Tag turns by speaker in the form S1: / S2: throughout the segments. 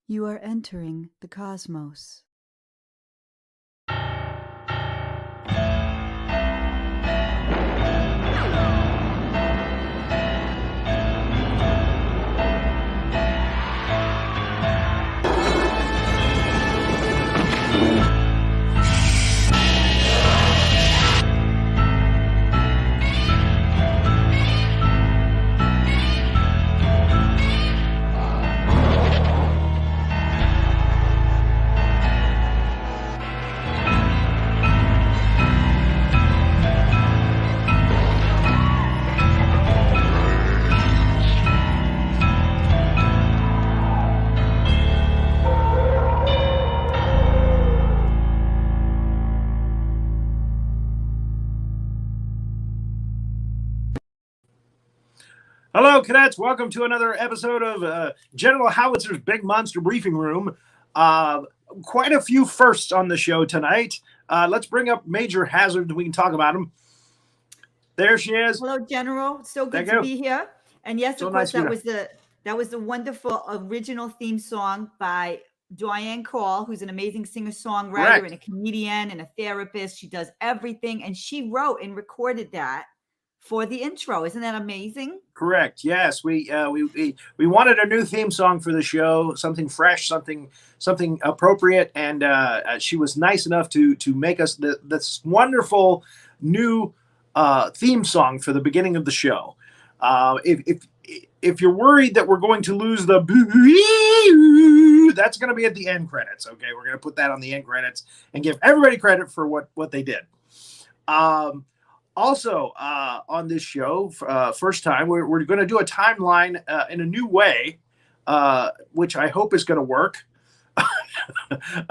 S1: You are entering the cosmos.
S2: Hello, cadets. Welcome to another episode of General Howitzer's Big Monster Briefing Room. Quite a few firsts on the show tonight. Let's bring up Major Hazzard. We can talk about him. There she is.
S1: Hello, General. So good to be here. And yes,
S2: So
S1: of course,
S2: nice
S1: that was the wonderful original theme song by Diane Call, who's an amazing singer-songwriter and a comedian and a therapist. She does everything, and she wrote and recorded that for the intro. Isn't that amazing?
S2: Correct. Yes, we wanted a new theme song for the show, something fresh, something appropriate, and she was nice enough to make us this wonderful new theme song for the beginning of the show. If you're worried that we're going to lose the boo, that's going to be at the end credits. Okay, we're going to put that on the end credits and give everybody credit for what they did. Also, on this show, first time, we're going to do a timeline in a new way, which I hope is going to work.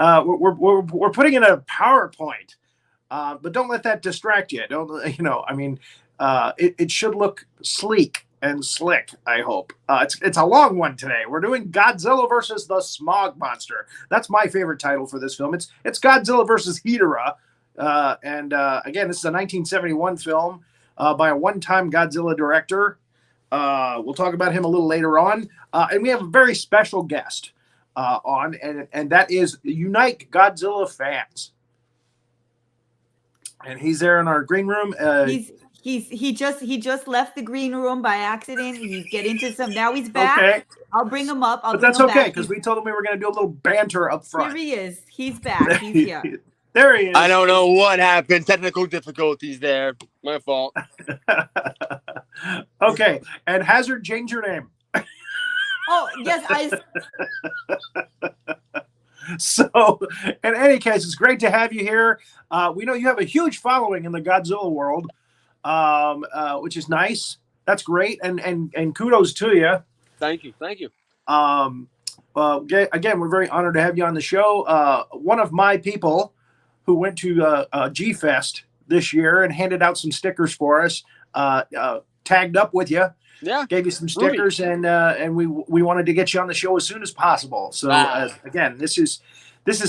S2: We're putting in a PowerPoint, but don't let that distract you. It should look sleek and slick, I hope. It's a long one today. We're doing Godzilla versus the Smog Monster. That's my favorite title for this film. It's Godzilla versus Hedorah. Again, this is a 1971 film by a one-time Godzilla director. We'll talk about him a little later on. And we have a very special guest on, and that is Unite Godzilla Fans. And he's there in our green room.
S1: He just left the green room by accident. He's getting to some. Now he's back. Okay. I'll bring him up.
S2: But that's okay, because we told him we were going to do a little banter up front.
S1: Here he is. He's back. He's here.
S2: There he is.
S3: I don't know what happened. Technical difficulties there. My fault.
S2: Okay. And Hazzard, change your name.
S1: Oh, yes.
S2: So, in any case, it's great to have you here. We know you have a huge following in the Godzilla world, which is nice. That's great. And kudos to you.
S3: Thank you. Thank you.
S2: Again, we're very honored to have you on the show. One of my people who went to G-Fest this year and handed out some stickers for us, tagged up with you, gave you some stickers, Rory. and we wanted to get you on the show as soon as possible. So again, this is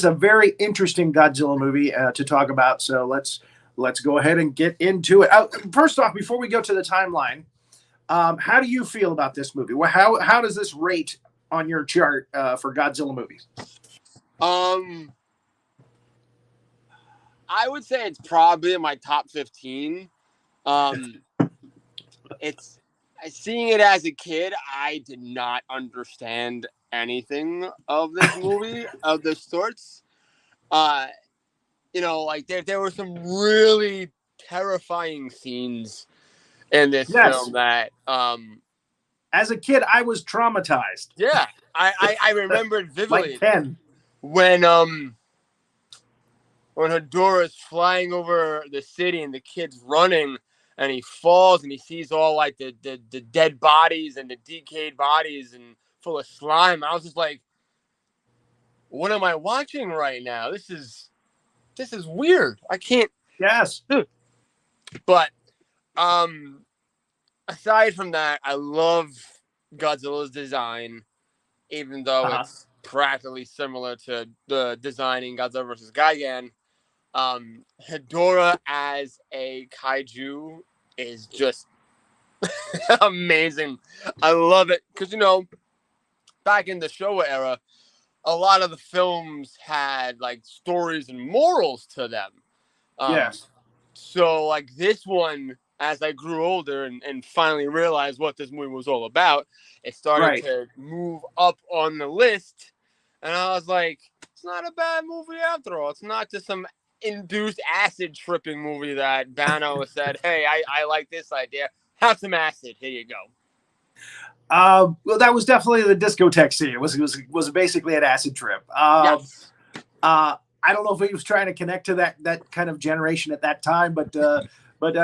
S2: a very interesting Godzilla movie to talk about. So let's go ahead and get into it. First off, before we go to the timeline, how do you feel about this movie? How does this rate on your chart for Godzilla movies?
S3: I would say it's probably in my top 15. It's seeing it as a kid, I did not understand anything of this movie of the sorts. There were some really terrifying scenes in this film that
S2: as a kid I was traumatized.
S3: Yeah, I remembered vividly.
S2: Like 10.
S3: When Hedorah's flying over the city and the kid's running and he falls and he sees all like the dead bodies and the decayed bodies and full of slime. I was just like, what am I watching right now? This is weird. I can't.
S2: Yes.
S3: But aside from that, I love Godzilla's design, even though it's practically similar to the design in Godzilla vs. Gigan. Hedorah as a kaiju is just amazing. I love it because back in the Showa era, a lot of the films had like stories and morals to them.
S2: Yes.
S3: So like this one, as I grew older and finally realized what this movie was all about, it started to move up on the list. And I was like, it's not a bad movie after all. It's not just some induced acid tripping movie that Bano said, hey, I like this idea. Have some acid. Here you go.
S2: Well, that was definitely the discotheque scene. It was basically an acid trip.
S3: Yes.
S2: I don't know if he was trying to connect to that kind of generation at that time, but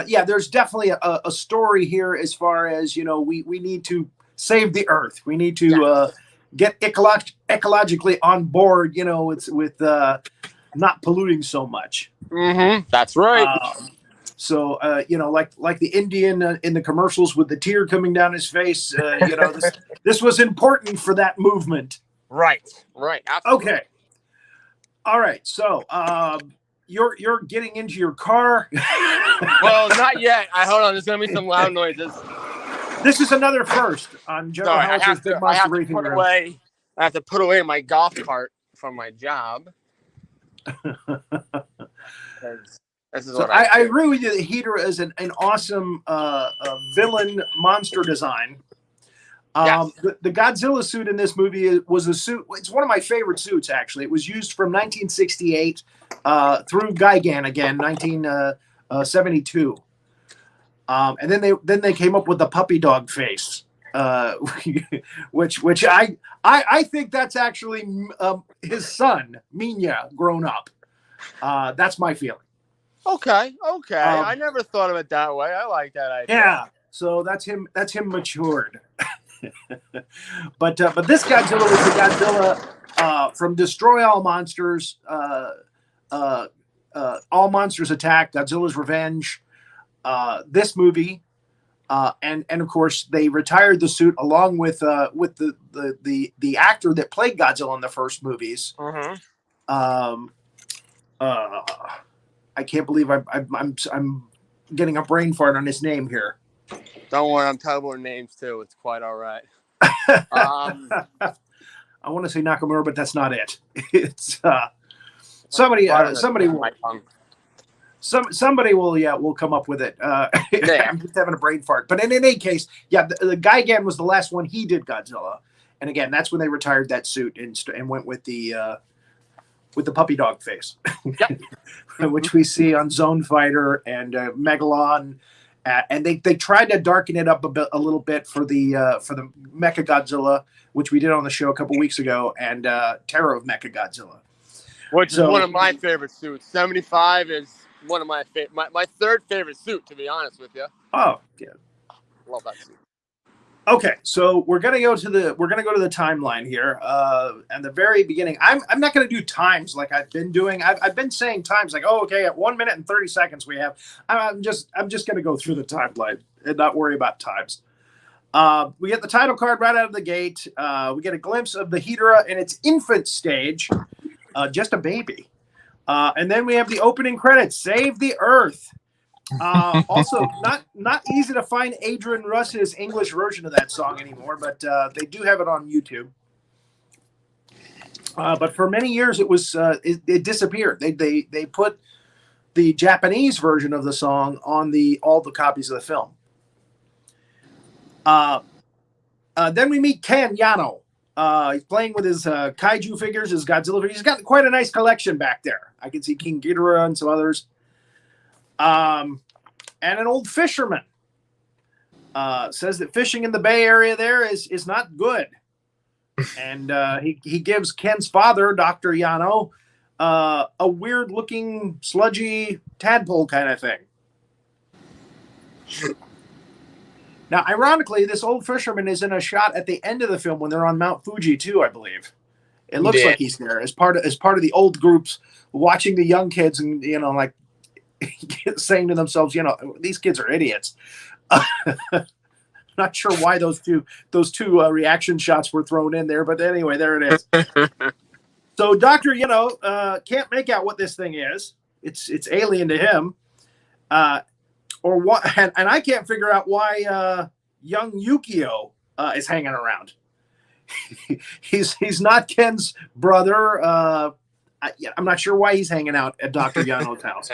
S2: yeah, there's definitely a story here as far as, you know, we need to save the earth. We need to get ecologically on board, you know, with not polluting so much.
S3: Mm-hmm. That's right.
S2: So, you know, like the Indian in the commercials with the tear coming down his face, you know, this was important for that movement.
S3: Right. Absolutely.
S2: Okay. All right. So, you're getting into your car.
S3: Well, not yet. Hold on. There's going to be some loud noises.
S2: This is another first on General Howitzer's Big Monster Briefing Room.
S3: I have to put away my golf cart from my job. This is
S2: so I agree with you that Hedorah is an awesome villain monster design.
S3: Yes.
S2: The Godzilla suit in this movie was a suit. It's one of my favorite suits, actually. It was used from 1968 through Gigan again, 1972. And then they came up with the puppy dog face, which I think that's actually his son, Minya, grown up. That's my feeling.
S3: Okay. I never thought of it that way. I like that idea.
S2: Yeah. So that's him matured. But this Godzilla was the Godzilla from Destroy All Monsters, All Monsters Attack, Godzilla's Revenge. This movie, and of course they retired the suit along with the actor that played Godzilla in the first movies.
S3: Mm-hmm.
S2: I can't believe I'm getting a brain fart on his name here.
S3: Don't worry, I'm terrible with names too. It's quite all right.
S2: I want to say Nakamura, but that's not it. It's somebody will come up with it. I'm just having a brain fart. But in any case, yeah, the Gigan was the last one he did Godzilla, and again, that's when they retired that suit and went with the puppy dog face,
S3: yep.
S2: Which we see on Zone Fighter and Megalon. And they tried to darken it up a little bit for the Mecha Godzilla, which we did on the show a couple weeks ago, and Terror of Mecha Godzilla,
S3: which is one of my favorite suits. 75 is one of my my third favorite suit, to be honest with you.
S2: Oh, yeah,
S3: love that suit.
S2: Okay, so we're gonna go to the timeline here. At the very beginning, I'm not gonna do times like I've been doing. I've been saying times like, oh, okay, at 1 minute and 30 seconds we have. I'm just gonna go through the timeline and not worry about times. We get the title card right out of the gate. We get a glimpse of the Hedorah in its infant stage, just a baby, and then we have the opening credits. Save the Earth. Also, not easy to find Adrian Russ's English version of that song anymore, but they do have it on YouTube. But for many years, it was it disappeared. They put the Japanese version of the song on all the copies of the film. Then we meet Ken Yano. He's playing with his kaiju figures, his Godzilla figures. He's got quite a nice collection back there. I can see King Ghidorah and some others. And an old fisherman says that fishing in the Bay Area there is not good. And he gives Ken's father, Dr. Yano, a weird-looking, sludgy tadpole kind of thing. Now, ironically, this old fisherman is in a shot at the end of the film when they're on Mount Fuji, too, I believe. It looks like he's there as part of the old groups watching the young kids and, you know, like, saying to themselves, you know, these kids are idiots. Not sure why those two reaction shots were thrown in there, but anyway, there it is. So Dr. Can't make out what this thing is. It's alien to him, or what? And I can't figure out why young Yukio is hanging around. He's not Ken's brother. I'm not sure why he's hanging out at Dr. Yano's house.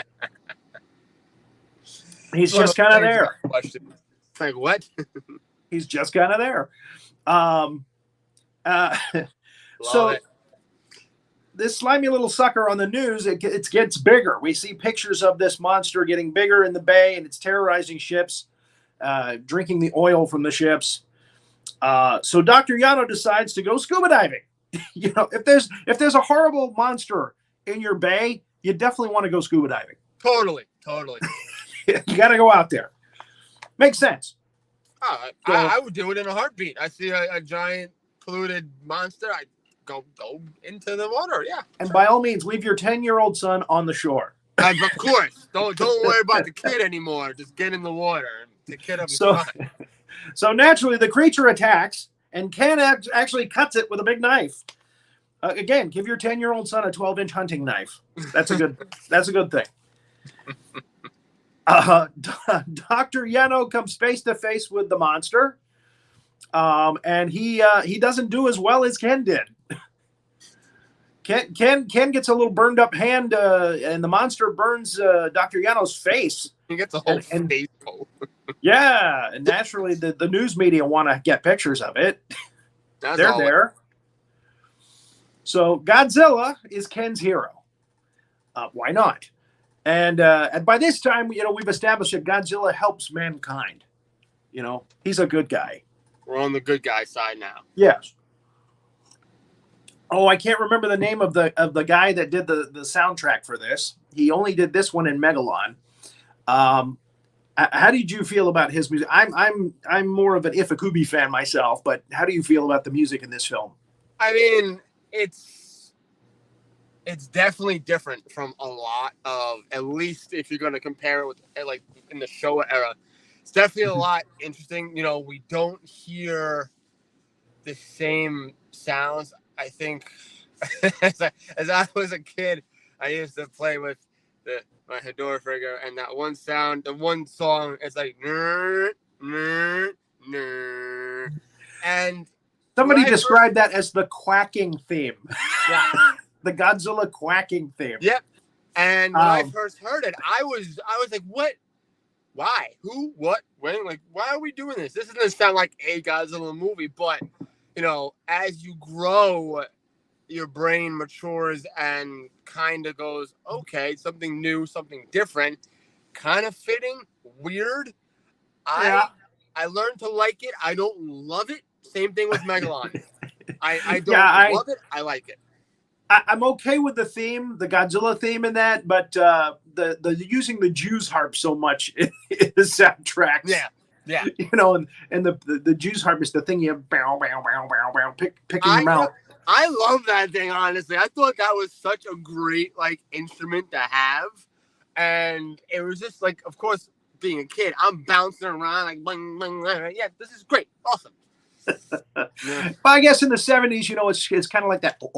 S2: He's just kind of there.
S3: Like what?
S2: He's just kind of there. So this slimy little sucker on the news, it gets bigger. We see pictures of this monster getting bigger in the bay, and it's terrorizing ships, drinking the oil from the ships. So Dr. Yano decides to go scuba diving. You know, if there's a horrible monster in your bay, you definitely want to go scuba diving.
S3: Totally.
S2: You got to go out there. Makes sense.
S3: I would do it in a heartbeat. I see a giant polluted monster. I go into the water. Yeah.
S2: And by all means, leave your 10-year-old son on the shore.
S3: Of course. Don't worry about the kid anymore. Just get in the water. The kid up fine.
S2: So naturally, the creature attacks, and Ken actually cuts it with a big knife. Again, give your 10-year-old son a 12-inch hunting knife. That's a good thing. Dr. Yano comes face to face with the monster, and he doesn't do as well as Ken did. Ken gets a little burned up hand, and the monster burns Dr. Yano's face.
S3: He gets a whole face pull.
S2: Yeah, and naturally the news media want to get pictures of it. They're there. So Godzilla is Ken's hero. Why not? And by this time, you know, we've established that Godzilla helps mankind. You know, he's a good guy.
S3: We're on the good guy side now.
S2: Yes. Oh, I can't remember the name of the guy that did the soundtrack for this. He only did this one in Megalon. How did you feel about his music? I'm more of an Ifukube fan myself, but how do you feel about the music in this film?
S3: I mean, it's definitely different from a lot of, at least if you're going to compare it with like in the Showa era, it's definitely a lot interesting. You know, we don't hear the same sounds. I think as I was a kid, I used to play with my Hedorah figure, and that one sound, the one song, it's like and
S2: somebody described that as the quacking theme.
S3: Yeah.
S2: The Godzilla quacking theme.
S3: Yep. And when I first heard it, I was like, what? Why? Who? What? When? Like, why are we doing this? This doesn't sound like a Godzilla movie, but you know, as you grow, your brain matures and kind of goes, okay, something new, something different, kind of fitting, weird. I learned to like it. I don't love it. Same thing with Megalon. I don't love it. I like it.
S2: I'm okay with the theme, the Godzilla theme in that, but the using the Jews harp so much in the soundtracks.
S3: Yeah.
S2: You know, and the Jews harp is the thing you bow, picking them out.
S3: I love that thing, honestly. I thought that was such a great like instrument to have. And it was just like, of course, being a kid, I'm bouncing around like bling, bling, bling. Yeah, this is great. Awesome.
S2: Yeah. But I guess in the 70s, you know, it's kind of like that.
S3: The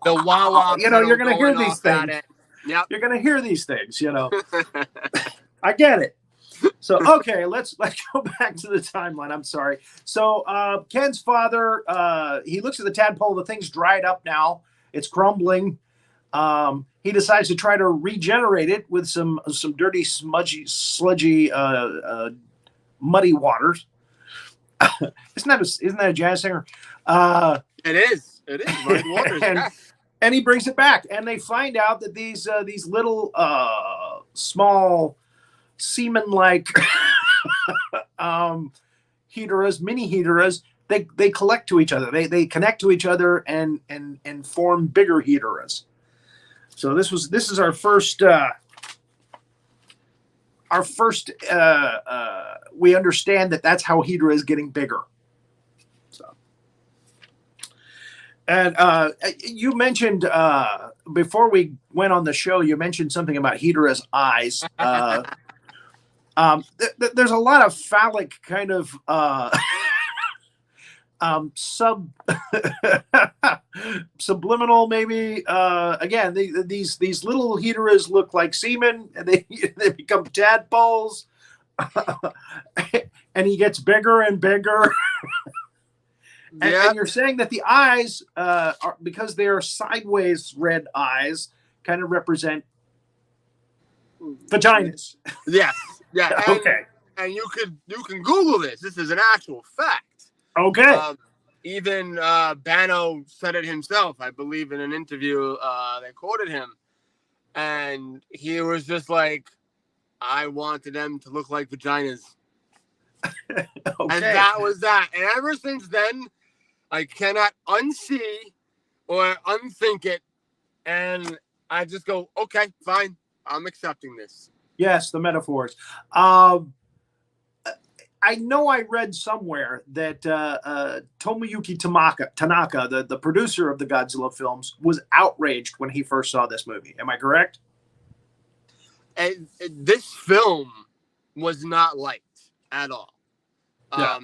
S3: wah-wah.
S2: You know, you're going to hear these things.
S3: Yep.
S2: You're going to hear these things, you know. I get it. So, okay, let's go back to the timeline. I'm sorry. So Ken's father, he looks at the tadpole. The thing's dried up now. It's crumbling. He decides to try to regenerate it with some dirty, smudgy, sludgy, muddy waters. Isn't that a jazz singer?
S3: It is. Muddy waters.
S2: And he brings it back, and they find out that these little small semen-like Hedorahs, mini Hedorahs, they collect to each other. They connect to each other and form bigger Hedorahs. So this is our first. We understand that's how Hedorah is getting bigger. So, and you mentioned before we went on the show, you mentioned something about Hedorah's eyes. There's a lot of phallic kind of subliminal, maybe. Again, these little Hedorahs look like semen, and they become tadpoles, and he gets bigger and bigger. And you're saying that the eyes, are because they are sideways red eyes, kind of represent vaginas.
S3: Yes. Yeah.
S2: Okay.
S3: And you can Google this. This is an actual fact.
S2: Okay.
S3: Even Bano said it himself, I believe, in an interview. They quoted him, and he was just like, "I wanted them to look like vaginas."
S2: Okay.
S3: And that was that. And ever since then, I cannot unsee or unthink it. And I just go, okay, fine. I'm accepting this.
S2: Yes, the metaphors. I know I read somewhere that Tomoyuki Tanaka, the producer of the Godzilla films, was outraged when he first saw this movie. Am I correct?
S3: And this film was not liked at all.
S2: Yeah.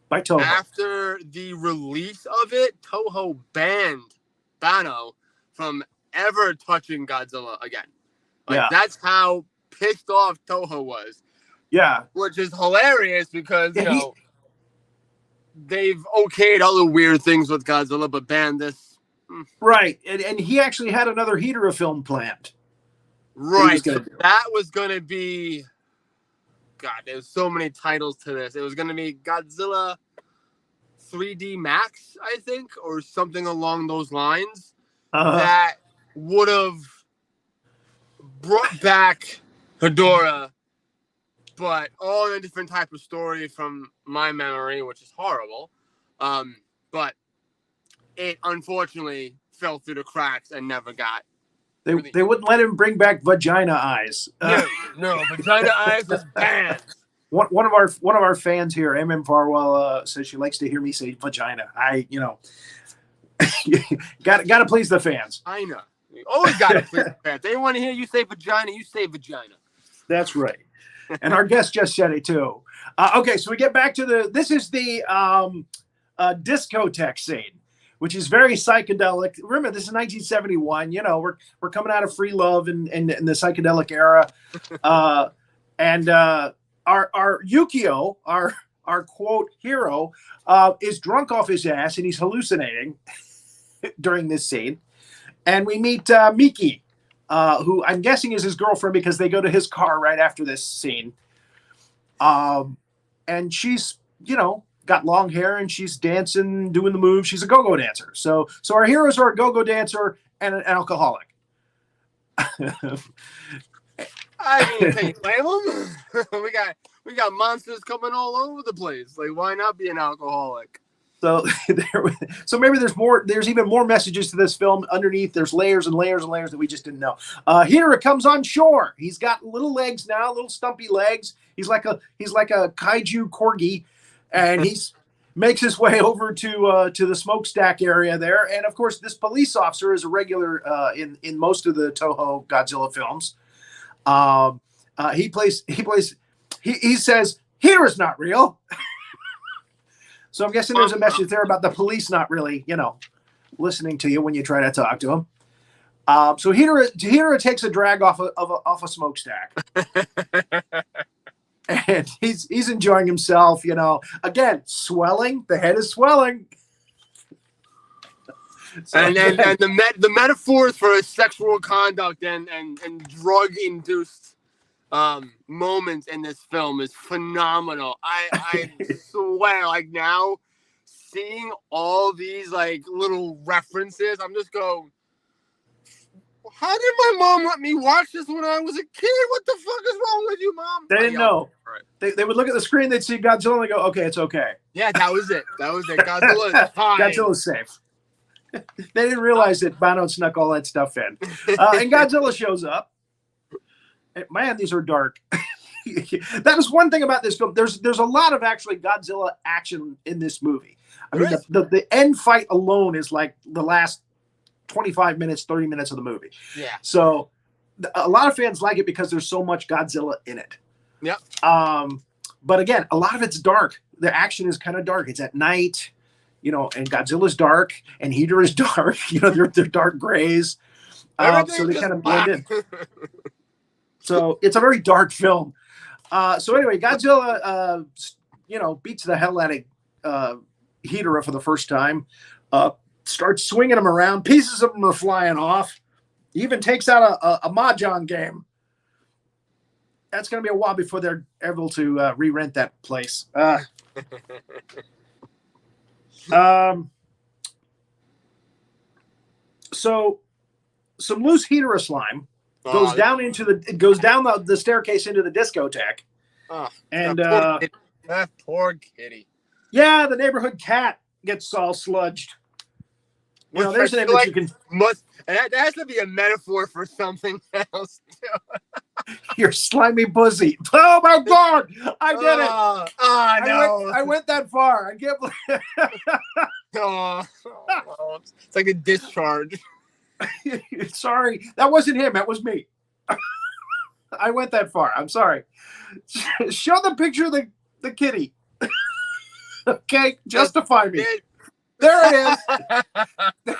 S2: By Toho.
S3: After the release of it, Toho banned Bano from ever touching Godzilla again. That's how pissed off Toho was. Yeah. Which is hilarious because, they've okayed other weird things with Godzilla, but banned this.
S2: Right. And he actually had another Hedorah film planned.
S3: Right. So that was going to be... God, there's so many titles to this. It was going to be Godzilla 3D Max, I think, or something along those lines. That would have brought back Hedorah, but all in a different type of story from my memory, which is horrible. But it unfortunately fell through the cracks and never got.
S2: They wouldn't let him bring back vagina eyes.
S3: No, vagina eyes is banned.
S2: One of our fans here, MM Farwell, says she likes to hear me say vagina. Got to please the fans.
S3: I know. You always got to please the fans. They want to hear you say vagina. You say vagina.
S2: That's right. And our guest just said it too. Okay, so we get back to this is the discotheque scene, which is very psychedelic. Remember, this is 1971. We're coming out of free love and the psychedelic era. And our Yukio, our quote hero, is drunk off his ass and he's hallucinating during this scene. And we meet Miki, who I'm guessing is his girlfriend because they go to his car right after this scene. And she's, got long hair and she's dancing, doing the moves. She's a go-go dancer. So our heroes are a go-go dancer and an alcoholic.
S3: I mean, can you blame them? we got monsters coming all over the place. Like, why not be an alcoholic?
S2: So maybe there's even more messages to this film underneath. There's layers and layers and layers that we just didn't know. Hedorah comes on shore. He's got little legs now, little stumpy legs. He's like a kaiju corgi. And he makes his way over to the smokestack area there. And of course, this police officer is a regular in most of the Toho Godzilla films. He says, Hedorah's not real. So I'm guessing there's a message there about the police not really, listening to you when you try to talk to him. So Hedorah takes a drag off a smokestack. And he's enjoying himself, Again, swelling. The head is swelling. So,
S3: and the metaphors for his sexual conduct and drug-induced moments in this film is phenomenal. I swear, like now, seeing all these like little references, I'm just going, how did my mom let me watch this when I was a kid? What the fuck is wrong with you, Mom?
S2: They didn't know. Right. They would look at the screen, they'd see Godzilla, and they go, okay, it's okay.
S3: Yeah, that was it. Godzilla is fine.
S2: Godzilla's safe. They didn't realize that Bano snuck all that stuff in. And Godzilla shows up. And, man, these are dark. That is one thing about this film. There's a lot of actually Godzilla action in this movie. I mean, the end fight alone is like the last 25 minutes, 30 minutes of the movie.
S3: Yeah.
S2: So a lot of fans like it because there's so much Godzilla in it.
S3: Yep.
S2: But again, a lot of it's dark. The action is kind of dark. It's at night, and Godzilla's dark and Hedorah is dark. They're dark grays. So they kind of blend in. So it's a very dark film. So anyway, Godzilla, beats the hell out of Hedorah for the first time, starts swinging him around. Pieces of him are flying off. He even takes out a mahjong game. That's going to be a while before they're able to re-rent that place. So some loose Hedorah slime goes down the staircase into the discotheque. And
S3: that poor kitty.
S2: Yeah, the neighborhood cat gets all sludged. You know, there's an image you can.
S3: And that has to be a metaphor for something else too.
S2: Your slimy pussy. Oh my God! I did it.
S3: No.
S2: I went that far. I can't believe.
S3: It's like a discharge.
S2: Sorry, that wasn't him. That was me. I went that far. I'm sorry. Show the picture of the kitty. Okay, justify me. There it is.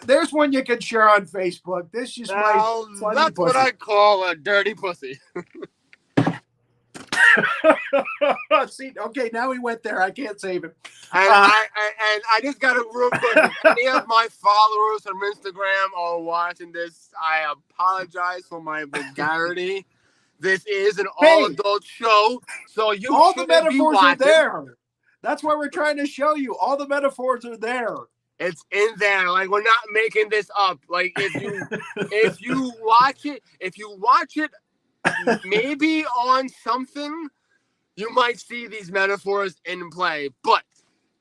S2: There's one you can share on Facebook. This is my slimy
S3: that's
S2: pussy.
S3: what I call a dirty pussy.
S2: See, okay, now he went there. I can't save him.
S3: And I just got a real quick. If any of my followers from Instagram are watching this, I apologize for my vulgarity. This is an all-adult show, so you
S2: all the metaphors are
S3: watching.
S2: there. That's why we're trying to show you. All the metaphors are there.
S3: It's in there. Like, we're not making this up. Like, if you watch it, maybe on something, you might see these metaphors in play. But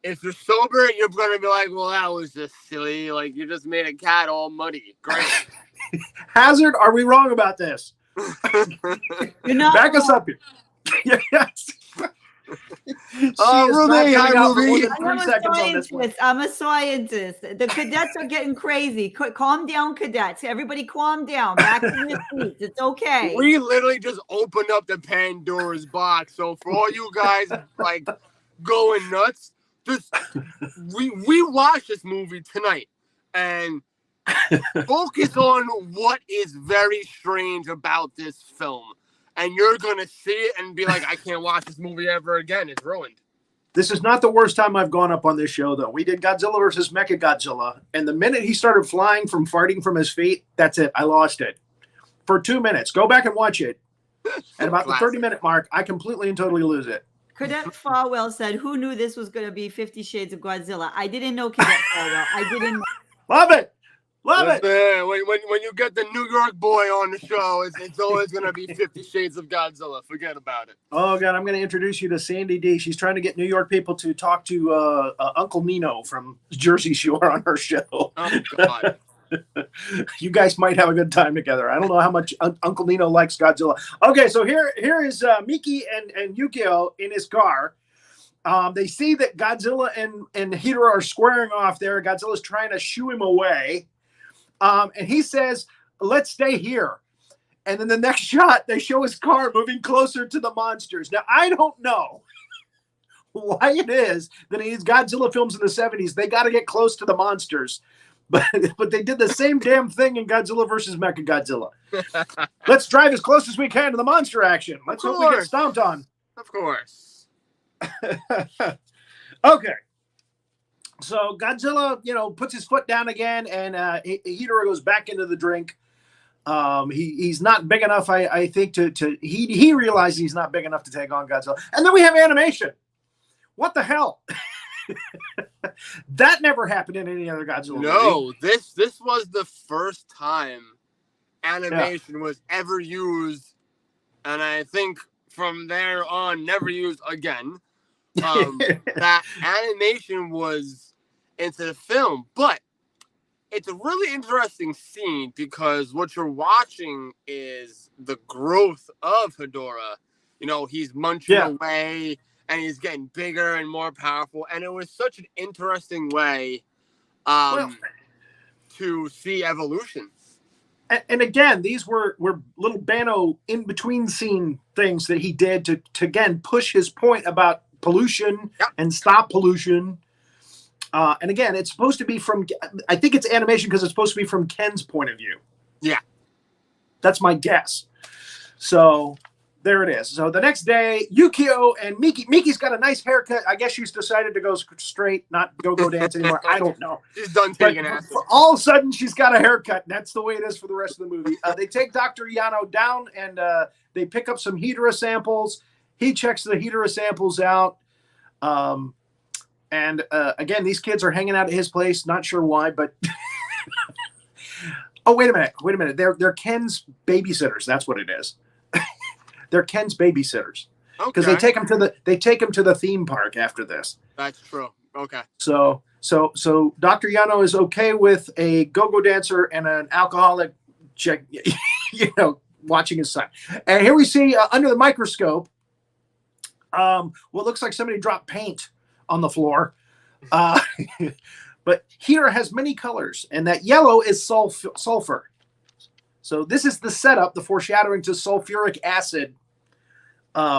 S3: if you're sober, you're gonna be like, well, that was just silly. Like, you just made a cat all muddy. Great.
S2: Hazard, are we wrong about this?
S1: You're not
S2: back us up here. Yes.
S3: Renee,
S1: I'm a scientist. The cadets are getting crazy. Calm down, cadets. Everybody calm down. Back in your seats. It's okay.
S3: We literally just opened up the Pandora's box. So for all you guys like going nuts, just we watched this movie tonight and focus on what is very strange about this film. And you're going to see it and be like, I can't watch this movie ever again. It's ruined.
S2: This is not the worst time I've gone up on this show, though. We did Godzilla versus Mechagodzilla. And the minute he started flying from farting from his feet, that's it. I lost it. For 2 minutes. Go back and watch it. At about the 30-minute mark, I completely and totally lose it.
S1: Cadet Farwell said, who knew this was going to be 50 Shades of Godzilla? I didn't know, Cadet Farwell. I didn't know.
S2: Love it. Love it.
S3: When you get the New York boy on the show, it's always going to be 50 Shades of Godzilla. Forget about it.
S2: Oh, God, I'm going to introduce you to Sandy D. She's trying to get New York people to talk to Uncle Nino from Jersey Shore on her show.
S3: Oh, God.
S2: You guys might have a good time together. I don't know how much Uncle Nino likes Godzilla. Okay, so here is Miki and Yukio in his car. They see that Godzilla and Hedorah are squaring off there. Godzilla's trying to shoo him away. And he says, let's stay here. And then the next shot, they show his car moving closer to the monsters. Now, I don't know why it is that in these Godzilla films in the 70s, they got to get close to the monsters. But they did the same damn thing in Godzilla versus Mechagodzilla. Let's drive as close as we can to the monster action. Let's hope we get stomped on.
S3: Of course.
S2: Okay. So Godzilla, puts his foot down again, and Hedorah goes back into the drink. He's not big enough, I think, he realizes he's not big enough to take on Godzilla. And then we have animation. What the hell? That never happened in any other Godzilla movie.
S3: This was the first time animation was ever used, and I think from there on, never used again. That animation was into the film, but it's a really interesting scene because what you're watching is the growth of Hedorah. He's munching away and he's getting bigger and more powerful, and it was such an interesting way to see evolution.
S2: And again, these were little Bano in between scene things that he did to again push his point about pollution and stop pollution. And again, it's supposed to be I think it's animation because it's supposed to be from Ken's point of view.
S3: Yeah.
S2: That's my guess. So there it is. So the next day, Yukio and Miki's got a nice haircut. I guess she's decided to go straight, not go dance anymore. I don't know.
S3: She's done taking acid.
S2: All of a sudden, she's got a haircut. And that's the way it is for the rest of the movie. They take Dr. Yano down and they pick up some Hedorah samples. He checks the Hedorah samples out. And again, these kids are hanging out at his place. Not sure why, but oh, wait a minute. They're Ken's babysitters. That's what it is. They're Ken's babysitters because they take him to the theme park after this.
S3: That's true. Okay.
S2: So Dr. Yano is okay with a go-go dancer and an alcoholic, watching his son. And here we see under the microscope, what looks like somebody dropped paint on the floor. But Hedorah has many colors, and that yellow is sulfur. So this is the setup, the foreshadowing to sulfuric acid,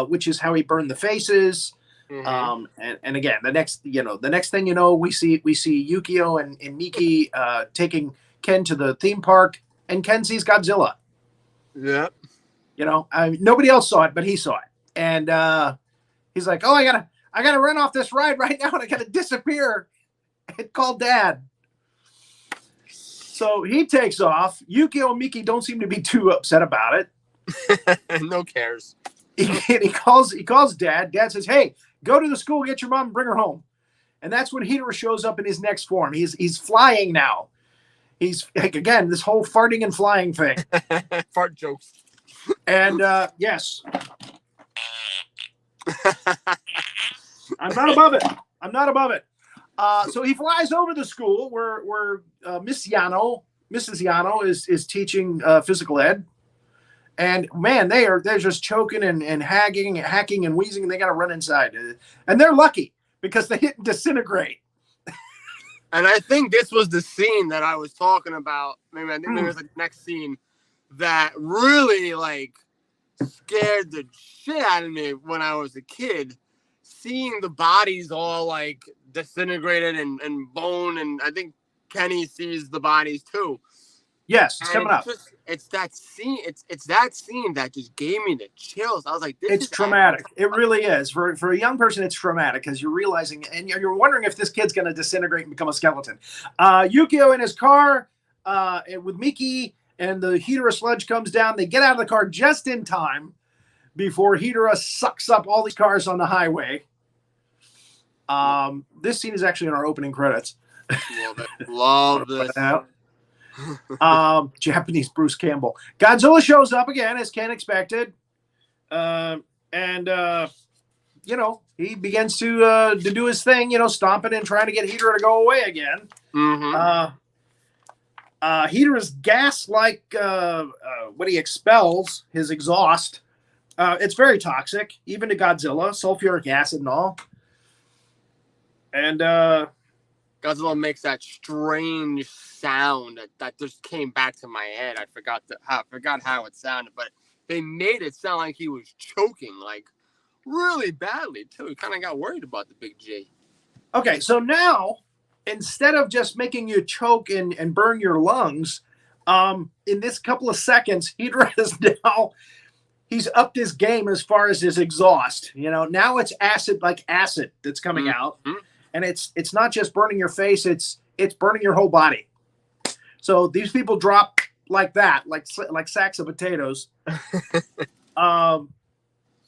S2: which is how he burned the faces. Mm-hmm. And again, the next thing you know, we see Yukio and Miki taking Ken to the theme park, and Ken sees Godzilla.
S3: Yeah.
S2: Nobody else saw it, but he saw it, and he's like, "Oh, I gotta run off this ride right now, and I gotta disappear and call Dad." So he takes off. Yukio and Miki don't seem to be too upset about it.
S3: No cares.
S2: He calls Dad. Dad says, "Hey, go to the school, get your mom, and bring her home." And that's when Hedorah shows up in his next form. He's flying now. He's again this whole farting and flying thing.
S3: Fart jokes.
S2: And yes, I'm not above it. So he flies over the school where Mrs. Yano is teaching physical ed. And man, they're just choking and hacking and wheezing, and they got to run inside. And they're lucky because they didn't disintegrate.
S3: And I think this was the scene that I was talking about. Maybe it was the next scene that really scared the shit out of me when I was a kid. Seeing the bodies all disintegrated and bone, and I think Kenny sees the bodies too.
S2: Yes, it's coming up.
S3: It's that scene. It's that scene that just gave me the chills. I was like,
S2: "This is traumatic." It really is for a young person. It's traumatic because you're realizing and you're wondering if this kid's going to disintegrate and become a skeleton. Yukio in his car with Miki, and the Hedorah sludge comes down. They get out of the car just in time before Hedorah sucks up all these cars on the highway. This scene is actually in our opening credits.
S3: Love it. Love this.
S2: Japanese Bruce Campbell. Godzilla shows up again as Ken expected, and he begins to do his thing, stomping and trying to get Hedorah to go away again.
S3: Mm-hmm.
S2: Hedorah's gas, what he expels, his exhaust, it's very toxic, even to Godzilla, sulfuric acid and all. And
S3: Godzilla makes that strange sound that just came back to my head. I forgot how it sounded, but they made it sound like he was choking, really badly too. He kind of got worried about the big G.
S2: Okay, so now instead of just making you choke and burn your lungs, in this couple of seconds, he's upped his game as far as his exhaust. Now it's acid that's coming out. And it's not just burning your face, it's burning your whole body. So these people drop like that, like sacks of potatoes. And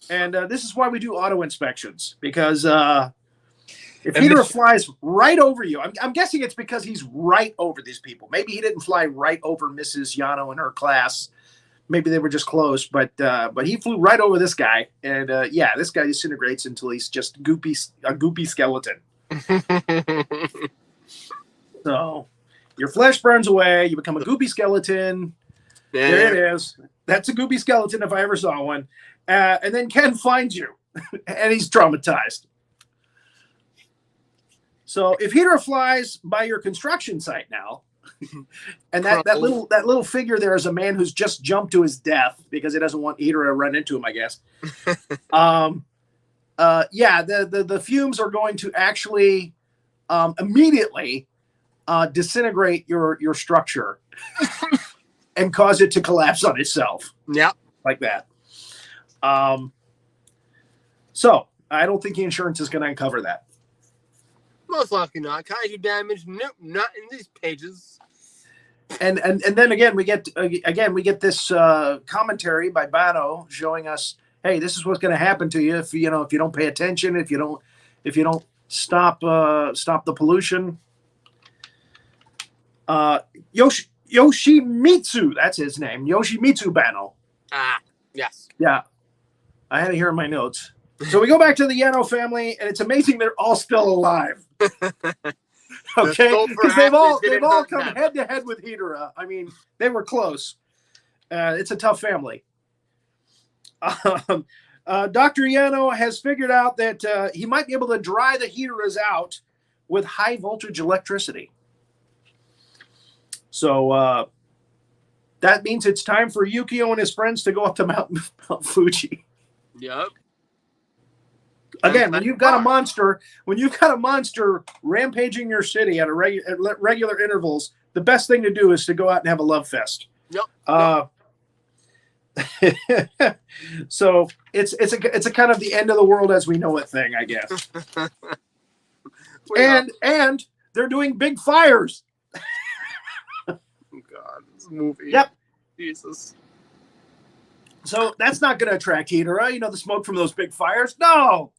S2: this is why we do auto inspections, because if Hedorah flies right over you, I'm guessing it's because he's right over these people. Maybe he didn't fly right over Mrs. Yano and her class. Maybe they were just close, but he flew right over this guy. And this guy disintegrates until he's just a goopy skeleton. So your flesh burns away, you become a goopy skeleton. Yeah. There it is. That's a goopy skeleton if I ever saw one. And then Ken finds you and he's traumatized. So if Hedorah flies by your construction site now, and that little figure there is a man who's just jumped to his death because he doesn't want Hedorah to run into him, I guess. The fumes are going to actually immediately disintegrate your structure and cause it to collapse on itself.
S3: Yeah,
S2: like that. So I don't think the insurance is going to uncover that.
S3: Most likely not. Kaiju damage? Nope, not in these pages.
S2: And then again we get this commentary by Bano showing us, hey, this is what's going to happen to you if you don't pay attention, if you don't stop the pollution. Yoshimitsu, that's his name, Yoshimitsu Bano.
S3: Ah, yes.
S2: Yeah, I had it here in my notes. So we go back to the Yano family, and it's amazing they're all still alive. Okay, because they've all come head to head with Hedorah. I mean, they were close. It's a tough family. Dr. Yano has figured out that he might be able to dry the Hedorahs out with high voltage electricity. So that means it's time for Yukio and his friends to go up to Mount Fuji.
S3: Yep.
S2: Again, when you've got a monster rampaging your city at regular intervals, the best thing to do is to go out and have a love fest.
S3: Yep.
S2: So it's a kind of the end of the world as we know it thing, I guess. and they're doing big fires.
S3: God, this movie.
S2: Yep.
S3: Jesus.
S2: So that's not going to attract Hedorah. The smoke from those big fires. No.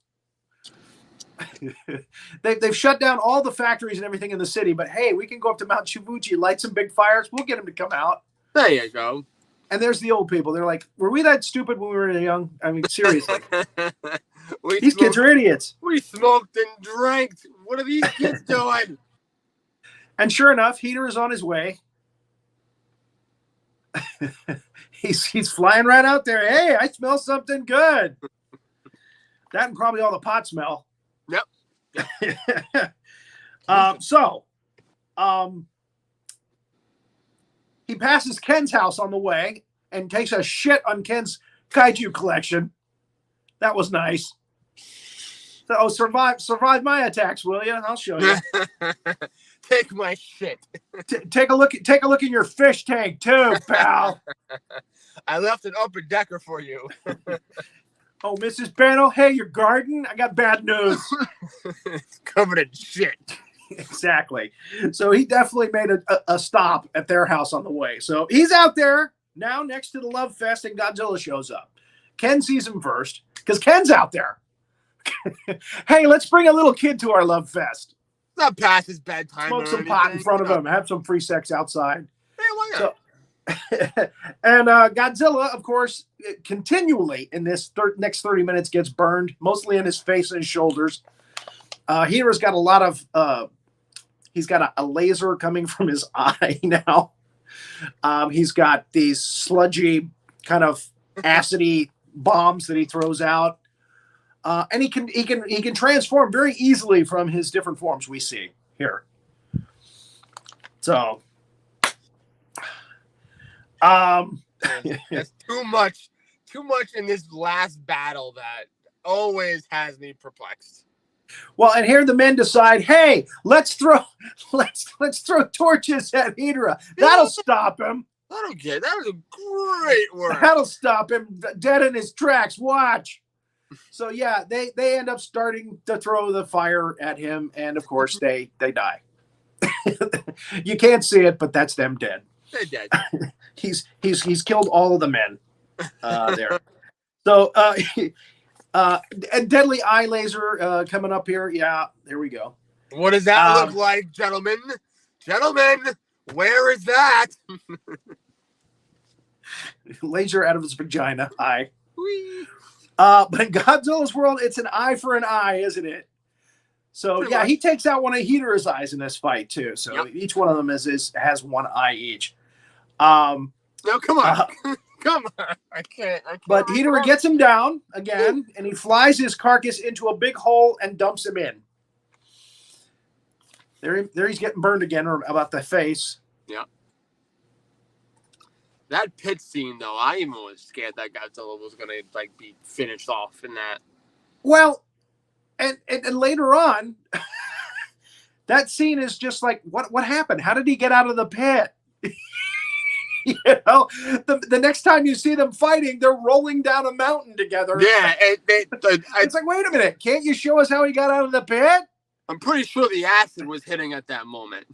S2: They've shut down all the factories and everything in the city, but hey, we can go up to Mount Shibuchi, light some big fires. We'll get them to come out.
S3: There you go.
S2: And there's the old people. They're like, were we that stupid when we were young? I mean, seriously. These kids are idiots.
S3: We smoked and drank. What are these kids doing?
S2: And sure enough, Hedorah is on his way. He's flying right out there. Hey, I smell something good. That and probably all the pot smell.
S3: Yep.
S2: He passes Ken's house on the way and takes a shit on Ken's kaiju collection. That was nice. So survive my attacks, will you? I'll show you.
S3: Take my shit.
S2: Take a look in your fish tank too, pal.
S3: I left an upper decker for you.
S2: Oh, Mrs. Bano, hey, your garden? I got bad news.
S3: It's covered in shit.
S2: Exactly. So he definitely made a stop at their house on the way. So he's out there now next to the Love Fest, and Godzilla shows up. Ken sees him first because Ken's out there. Hey, let's bring a little kid to our Love Fest.
S3: Not past his bedtime.
S2: Smoke some pot in front of him. Have some free sex outside.
S3: Hey, why not?
S2: And Godzilla, of course, continually in this next 30 minutes gets burned, mostly in his face and his shoulders. Hedorah's got a lot of he's got a laser coming from his eye now. He's got these sludgy kind of acidy bombs that he throws out. And he can transform very easily from his different forms we see here. So
S3: that's too much in this last battle that always has me perplexed.
S2: Well, and here the men decide, hey, let's throw torches at Hedorah. That'll stop him.
S3: I don't get it. That was a great word.
S2: That'll stop him dead in his tracks. Watch. So yeah, they end up starting to throw the fire at him, and of course they die. You can't see it, but that's them dead.
S3: They're dead.
S2: He's killed all of the men there. So and deadly eye laser coming up here. Yeah, there we go.
S3: What does that look like, gentlemen? Gentlemen, where is that?
S2: Laser out of his vagina. Eye.
S3: Whee.
S2: But in Godzilla's world, it's an eye for an eye, isn't it? So
S3: Pretty
S2: yeah,
S3: much.
S2: he takes out one of Hedorah's eyes in this fight too. So
S3: Yep.
S2: each one of them has one eye each.
S3: No, come on. Come on. I can't.
S2: But Hedorah gets him down again, and he flies his carcass into a big hole and dumps him in. There he's getting burned again about the face.
S3: Yeah. That pit scene, though, I even was scared that Godzilla was gonna be finished off in that.
S2: Well, and later on, that scene is just like, what happened? How did he get out of the pit? You know, the next time you see them fighting, they're rolling down a mountain together.
S3: Yeah,
S2: it's like, wait a minute, can't you show us how he got out of the pit?
S3: I'm pretty sure the acid was hitting at that moment.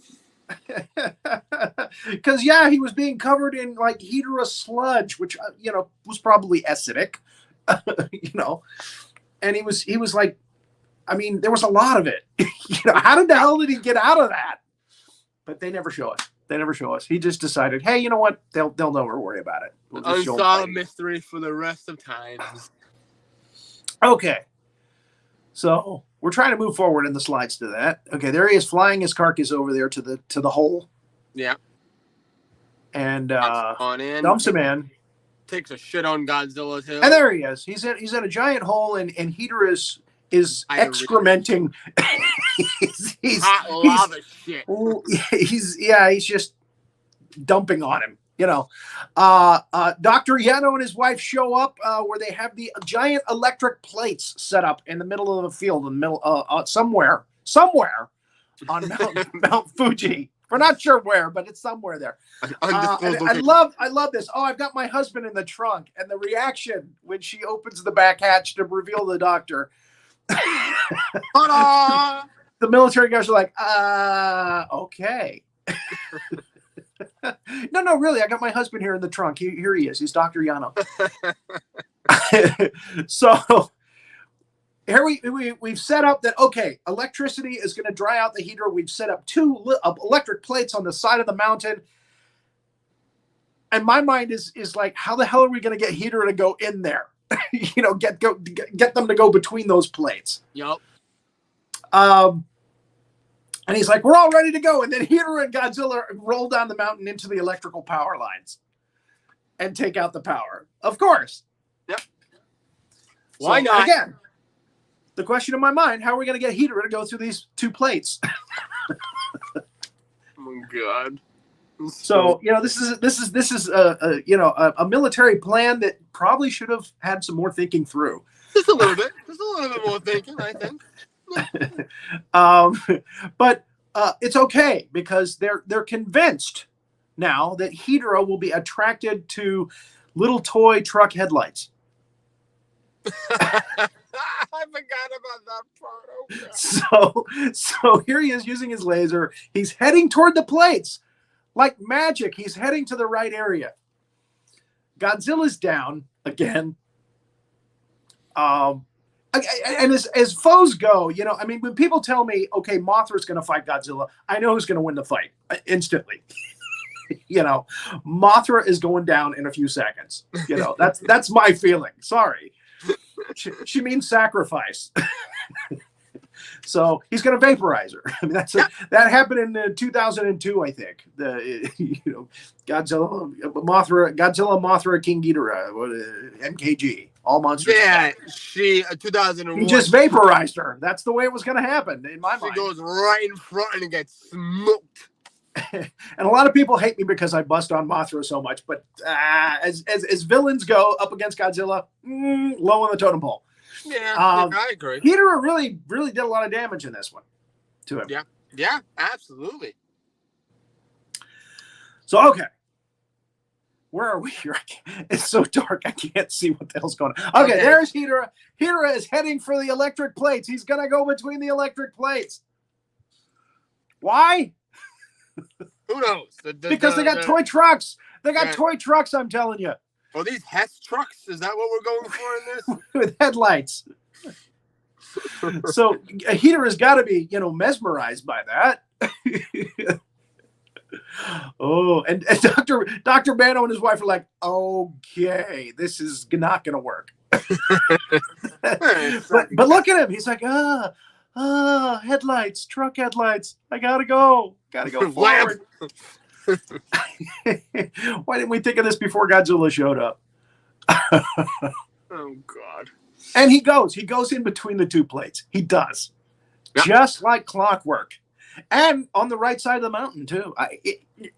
S2: Because yeah, he was being covered in like Hedorah sludge, which was probably acidic. And he was like, I mean, there was a lot of it. How the hell did he get out of that? But they never show us. He just decided, hey, you know what? They'll never worry about it. We'll just
S3: unsolved mystery for the rest of time.
S2: Okay. So we're trying to move forward in the slides to that. Okay, there he is flying his carcass over there to the hole.
S3: Yeah.
S2: And dumps him in.
S3: Takes a shit on Godzilla's hill.
S2: And there he is. He's in a giant hole, and Hedorah is excrementing.
S3: Hot lava shit.
S2: He's just dumping on him. Dr. Yano and his wife show up where they have the giant electric plates set up in the middle of the field, in the middle somewhere on Mount Fuji. We're not sure where, but it's somewhere there. I love this. Oh, I've got my husband in the trunk, and the reaction when she opens the back hatch to reveal the doctor. The military guys are like, okay. No, really, I got my husband here in the trunk. Here he is. He's Dr. Yano. So here we've set up that, okay, electricity is going to dry out the Hedorah. We've set up 2 electric plates on the side of the mountain. And my mind is like, how the hell are we going to get Hedorah to go in there? Get them to go between those plates.
S3: Yep.
S2: And he's like, we're all ready to go. And then Hedorah and Godzilla roll down the mountain into the electrical power lines and take out the power. Of course.
S3: Yep. Why not?
S2: Again, the question in my mind, how are we going to get Hedorah to go through these 2 plates?
S3: Oh my God.
S2: So, this is a military plan that probably should have had some more thinking through.
S3: Just a little bit more thinking, I think.
S2: But it's okay because they're convinced now that Hedorah will be attracted to little toy truck headlights.
S3: I forgot about that part.
S2: Oh, so here he is using his laser. He's heading toward the plates like magic. He's heading to the right area. Godzilla's down again. And as foes go, when people tell me, okay, Mothra's going to fight Godzilla, I know who's going to win the fight instantly. Mothra is going down in a few seconds. That's my feeling. Sorry. She means sacrifice. So he's going to vaporize her. I mean, that happened in 2002, I think. Godzilla, Mothra, King Ghidorah, MKG, all monsters.
S3: Yeah, 2001.
S2: He just vaporized her. That's the way it was going to happen in my mind.
S3: She goes right in front and gets smoked.
S2: And a lot of people hate me because I bust on Mothra so much, but as villains go up against Godzilla, low on the totem pole.
S3: Yeah, I agree.
S2: Hedorah really did a lot of damage in this one to him.
S3: Yeah, absolutely.
S2: So, okay. Where are we here? It's so dark, I can't see what the hell's going on. Okay, there's Hedorah. Hedorah is heading for the electric plates. He's going to go between the electric plates. Why?
S3: Who knows?
S2: Because they got toy trucks. They got toy trucks, I'm telling you.
S3: Well, these Hess trucks, is that what we're going for in this?
S2: With headlights. So Hedorah has got to be, mesmerized by that. Oh, and Dr. Bano and his wife are like, okay, this is not going to work. but look at him. He's like, headlights, truck headlights. I got to go forward. Why didn't we think of this before Godzilla showed up?
S3: Oh, God.
S2: And he goes in between the 2 plates. He does. Yep. Just like clockwork. And on the right side of the mountain, too.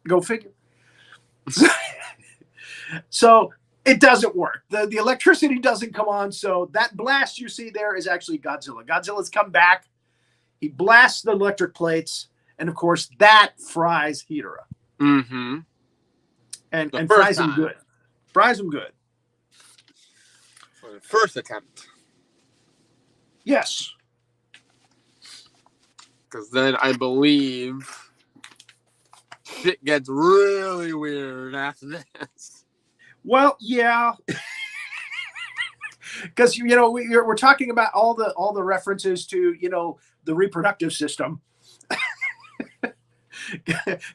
S2: Go figure. So it doesn't work. The electricity doesn't come on. So that blast you see there is actually Godzilla. Godzilla's come back. He blasts the electric plates. And, of course, that fries Hedorah.
S3: Mm-hmm.
S2: and fries them good. Fries them good.
S3: For the first attempt.
S2: Yes.
S3: Because then I believe shit gets really weird after this.
S2: Well, yeah. Because we're talking about all the references to the reproductive system.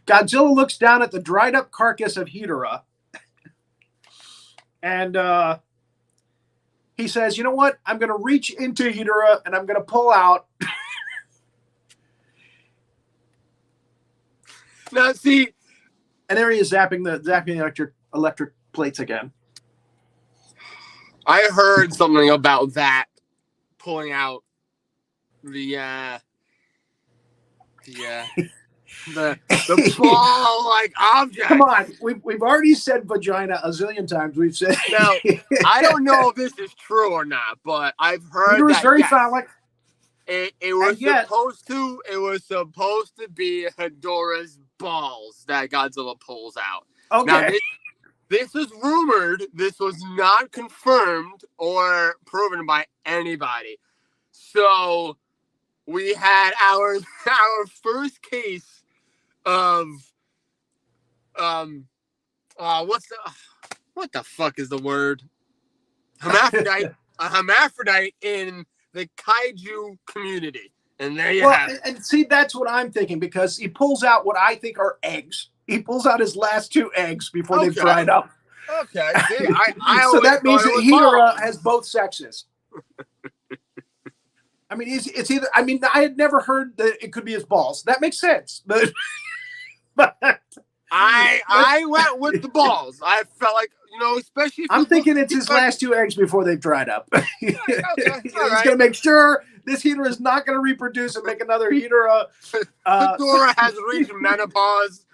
S2: Godzilla looks down at the dried up carcass of Hedorah, and he says, "You know what? I'm going to reach into Hedorah and I'm going to pull out."
S3: Now, see,
S2: and there he is zapping the electric plates again.
S3: I heard something about that pulling out the ball-like object.
S2: Come on, we've already said vagina a zillion times. We've said
S3: now. I don't know if this is true or not, but I've heard
S2: it was
S3: that
S2: very phallic.
S3: It was supposed to be Hedorah's balls that Godzilla pulls out.
S2: Okay.
S3: Now, this is rumored. This was not confirmed or proven by anybody. So we had our first case of what the fuck is the word? Hermaphrodite. A hermaphrodite in the kaiju community. And there you have it.
S2: And see, that's what I'm thinking, because he pulls out what I think are eggs. He pulls out his last 2 eggs before they've dried up.
S3: Okay. See,
S2: so that means that Hedorah has both sexes. I mean, it's either. I mean, I had never heard that it could be his balls. That makes sense, but
S3: I went with the balls. I felt like, especially.
S2: I'm thinking it's his last 2 eggs before they've dried up. He's going to make sure this Hedorah is not going to reproduce and make another Hedorah.
S3: Hedorah has reached menopause.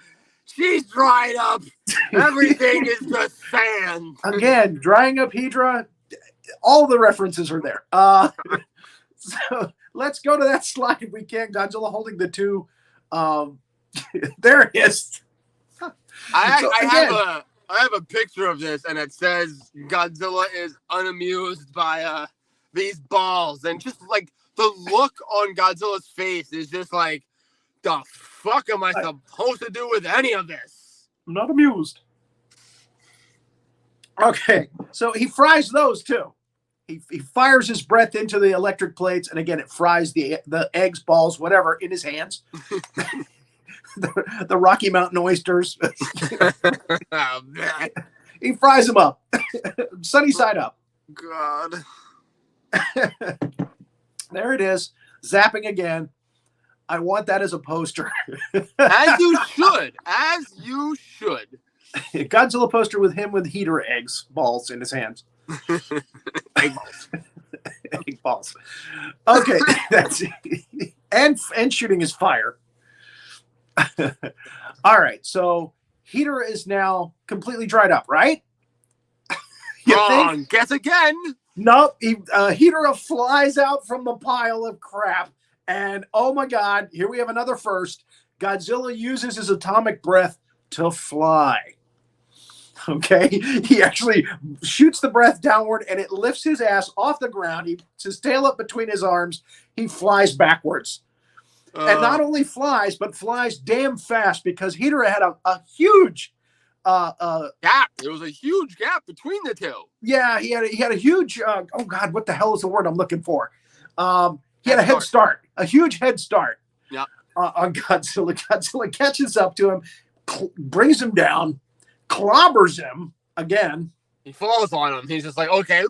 S3: She's dried up. Everything is just sand.
S2: Again, drying up Hedorah. All the references are there. So let's go to that slide if we can. Godzilla holding the 2. There it is.
S3: I have a picture of this, and it says Godzilla is unamused by these balls, and just like the look on Godzilla's face is just like, the fuck am I supposed to do with any of this?
S2: I'm not amused. Okay, so he fries those too. He fires his breath into the electric plates, and again, it fries the eggs, balls, whatever, in his hands. the Rocky Mountain oysters.
S3: Oh, man.
S2: He fries them up, sunny side up.
S3: God.
S2: There it is, zapping again. I want that as a poster.
S3: As you should. As you should.
S2: Godzilla poster with him with Hedorah eggs, balls in his hands.
S3: Egg balls.
S2: Egg balls. Okay, that's it. And shooting his fire. All right, so Hedorah is now completely dried up, right?
S3: Wrong. Guess again.
S2: Nope. Hedorah flies out from the pile of crap, and oh my God, here we have another first. Godzilla uses his atomic breath to fly. Okay, he actually shoots the breath downward, and it lifts his ass off the ground. He puts his tail up between his arms. He flies backwards. And not only flies, but flies damn fast, because Hedorah had a huge
S3: gap. There was a huge gap between the 2.
S2: Yeah, he had a huge. Oh God, what the hell is the word I'm looking for? He had a head start, a huge head start.
S3: Yeah.
S2: On Godzilla. Godzilla catches up to him, brings him down, clobbers him again.
S3: He falls on him. He's just like, okay.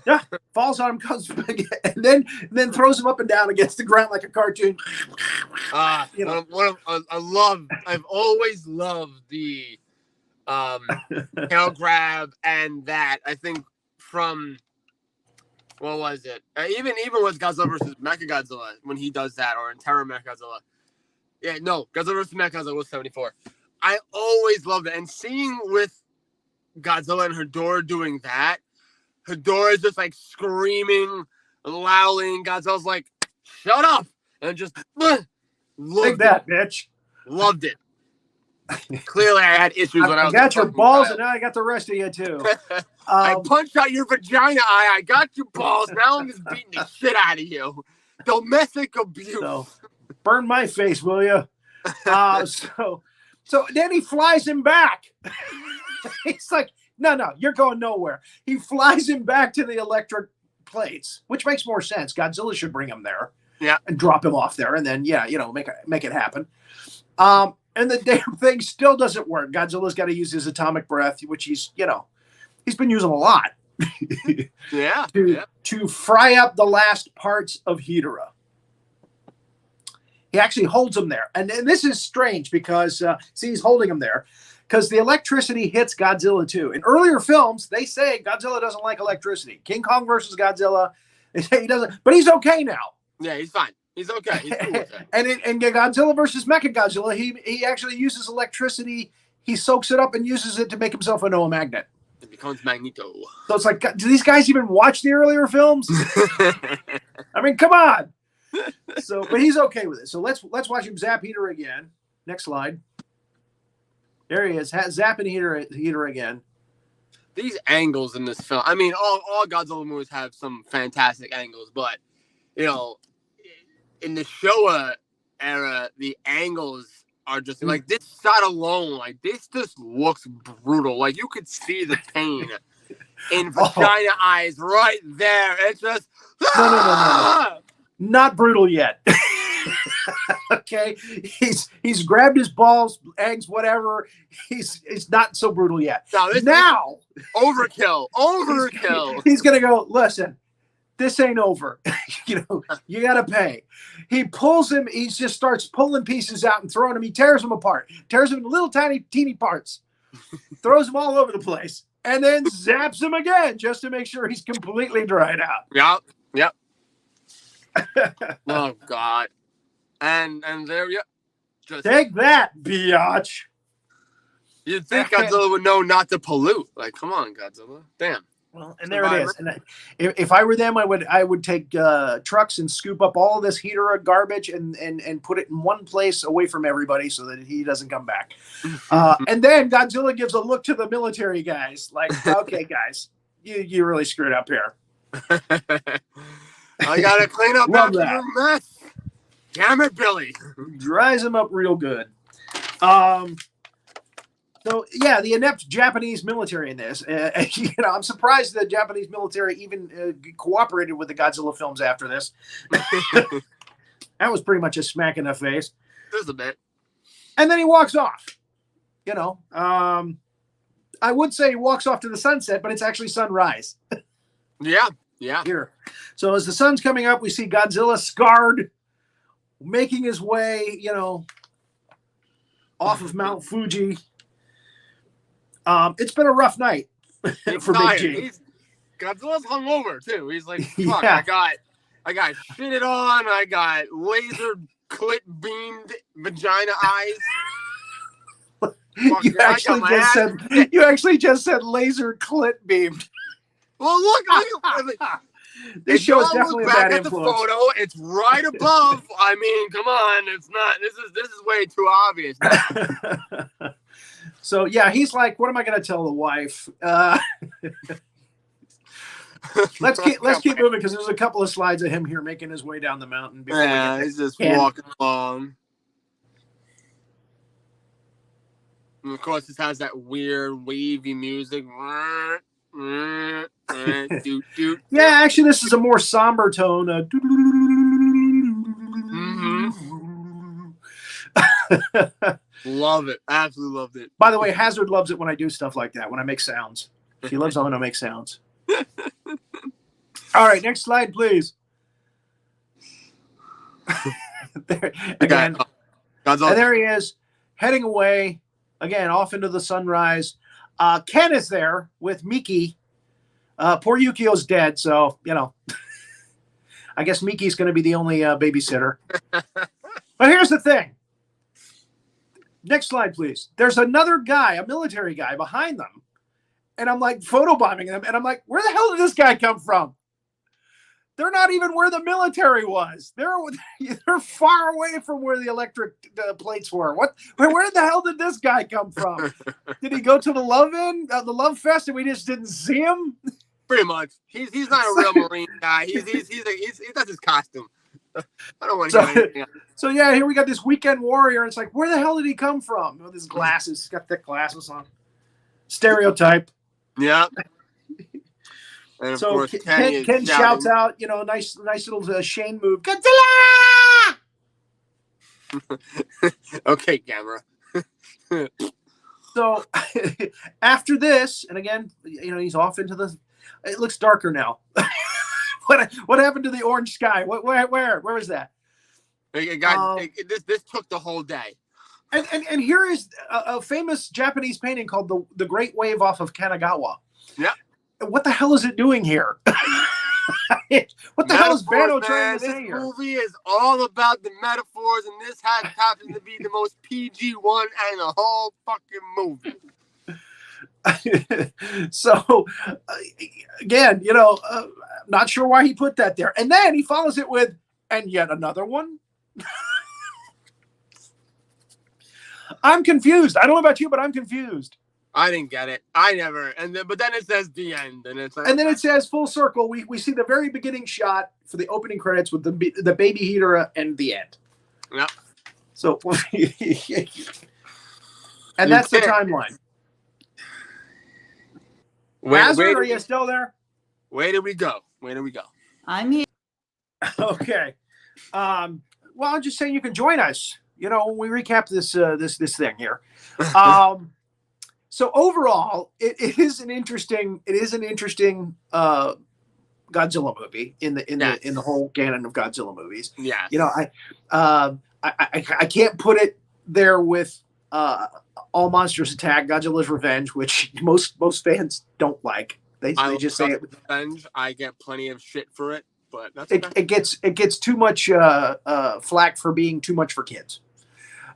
S2: Yeah, falls on him, comes back, and then throws him up and down against the ground like a cartoon.
S3: I've always loved the tail grab, and that, I think, from, what was it? Even with Godzilla versus Mechagodzilla, when he does that, or in Terror Mechagodzilla. Yeah, no, Godzilla versus Mechagodzilla was 74. I always loved it, and seeing with Godzilla and Hedorah doing that, Hedorah is just like screaming, lowling. Godzilla's like, shut up! And just
S2: loved that, bitch.
S3: Loved it. Clearly, I had issues when I was.
S2: I got your balls, and now I got the rest of you too.
S3: I punched out your vagina eye. I got your balls. Now I'm just beating the shit out of you. Domestic abuse.
S2: So, burn my face, will you? So then he flies him back. He's like, no, you're going nowhere. He flies him back to the electric plates, which makes more sense. Godzilla should bring him there, and drop him off there, and then make it happen. And the damn thing still doesn't work. Godzilla's got to use his atomic breath, which he's been using a lot. To fry up the last parts of Hedorah. He actually holds him there. And this is strange because, he's holding him there because the electricity hits Godzilla too. In earlier films, they say Godzilla doesn't like electricity. King Kong versus Godzilla, they say he doesn't, but he's okay now.
S3: Yeah, he's fine. He's okay. He's cool with it.
S2: And in Godzilla versus Mechagodzilla, he actually uses electricity. He soaks it up and uses it to make himself into a magnet.
S3: It becomes Magneto.
S2: So it's like, do these guys even watch the earlier films? I mean, come on. So, but he's okay with it. So let's watch him zap Hedorah again. Next slide. There he is, zapping Hedorah again.
S3: These angles in this film. I mean, all Godzilla movies have some fantastic angles, but in the Showa era, the angles are just like this shot alone. Like this just looks brutal. Like you could see the pain in vagina eyes right there. It's just
S2: no. Not brutal yet. Okay, he's grabbed his balls, eggs, whatever. He's not so brutal yet. Now overkill. He's gonna go. Listen, this ain't over. You gotta pay. He pulls him. He just starts pulling pieces out and throwing them. He tears them apart. Tears them into little teeny parts. Throws them all over the place, and then zaps him again just to make sure he's completely dried out.
S3: Yep. Oh God. And there you just
S2: take that, biatch.
S3: You'd think Godzilla would know not to pollute. Like, come on, Godzilla. Damn.
S2: Well, and there it is. And if I were them, I would take trucks and scoop up all this Hedorah garbage and put it in one place away from everybody so that he doesn't come back. And then Godzilla gives a look to the military guys, like, okay, guys, you really screwed up here.
S3: I gotta clean up after your mess. Damn it, Billy.
S2: Dries him up real good. So yeah, the inept Japanese military in this. I'm surprised the Japanese military even cooperated with the Godzilla films after this. That was pretty much a smack in the face.
S3: Just a bit. And
S2: then he walks off. I would say he walks off to the sunset, but it's actually sunrise.
S3: Yeah.
S2: Here. So as the sun's coming up, we see Godzilla scarred, making his way, off of Mount Fuji. It's been a rough night for Big G.
S3: Godzilla's hungover too. He's like, fuck, I got shitted on. I got laser clit beamed vagina eyes.
S2: You actually just said laser clit beamed.
S3: Well, look.
S2: This show is definitely a bad influence.
S3: The photo, it's right above. I mean, come on, it's not. This is way too obvious.
S2: So yeah, he's like, what am I going to tell the wife? Let's keep moving because there's a couple of slides of him here making his way down the mountain.
S3: He's just walking along. And of course, this has that weird wavy music. Yeah,
S2: actually, this is a more somber tone.
S3: Love it. Absolutely loved it.
S2: By the way, Hazzard loves it when I do stuff like that, when I make sounds. He loves it when I make sounds. All right, next slide, please. There, again. And there he is, heading away, again, off into the sunrise. Ken is there with Miki. Poor Yukio's dead, so, I guess Miki's going to be the only babysitter. But here's the thing. Next slide, please. There's another guy, a military guy, behind them. And I'm like photobombing them. And I'm like, where the hell did this guy come from? They're not even where the military was. They're far away from where the electric plates were. Where the hell did this guy come from? Did he go to the Love Fest, and we just didn't see him?
S3: Pretty much. He's not a real Marine guy. He does his costume. I don't want to hear anything else.
S2: So yeah, here we got this weekend warrior. It's like, where the hell did he come from? With his glasses, he's got thick glasses on. Stereotype.
S3: Yeah. And of course,
S2: Ken shouts out, nice little Shane move. Godzilla!
S3: Okay, camera.
S2: So after this, and again, he's off into the. It looks darker now. What happened to the orange sky? Where was that?
S3: This took the whole day.
S2: And here is a famous Japanese painting called the Great Wave off of Kanagawa.
S3: Yeah.
S2: What the hell is it doing here? What the hell is Bano trying to say here?
S3: This movie is all about the metaphors, and this happens to be the most PG one in the whole fucking movie.
S2: So, again, not sure why he put that there. And then he follows it with, and yet another one. I'm confused. I don't know about you, but I'm confused.
S3: I didn't get it. I never. But then it says the end, and it's like,
S2: and then it says full circle. We see the very beginning shot for the opening credits with the baby Hedorah and the end.
S3: Yeah.
S2: So, and that's the timeline. Hazzard, are you still there?
S3: Where do we go?
S1: I'm here.
S2: Okay. Well, I'm just saying you can join us. When we recap this thing here. So overall, it is an interesting Godzilla movie in the whole canon of Godzilla movies.
S3: Yeah.
S2: I can't put it there with All Monsters Attack, Godzilla's Revenge, which most fans don't like. They just say it.
S3: Revenge. I get plenty of shit for it, but that's
S2: okay. It gets too much flack for being too much for kids.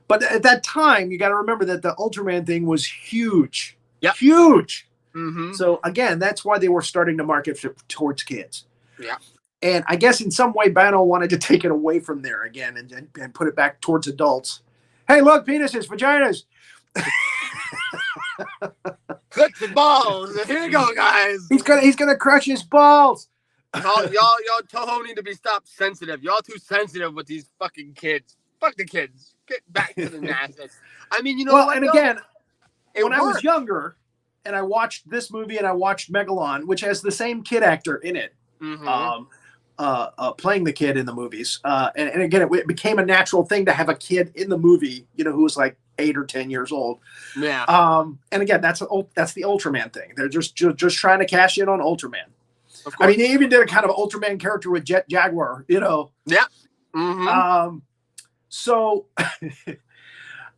S2: But at that time, you got to remember that the Ultraman thing was huge.
S3: Yeah.
S2: Huge.
S3: Mm-hmm.
S2: So again, that's why they were starting to market towards kids.
S3: Yeah.
S2: And I guess in some way, Bano wanted to take it away from there again and put it back towards adults. Hey, look, penises, vaginas.
S3: Click the balls. Here you go, guys.
S2: He's gonna crush his balls.
S3: Y'all Toho need to be stopped sensitive. Y'all too sensitive with these fucking kids. Fuck the kids. Get back to the NASA's. I mean, what?
S2: And again, when I was younger and I watched this movie and I watched Megalon, which has the same kid actor in it, playing the kid in the movies. And again, it became a natural thing to have a kid in the movie, who was like 8 or 10 years old.
S3: Yeah.
S2: And again, that's the Ultraman thing. They're just trying to cash in on Ultraman. I mean, they even did a kind of Ultraman character with Jet Jaguar,
S3: Yeah.
S2: Mm-hmm. So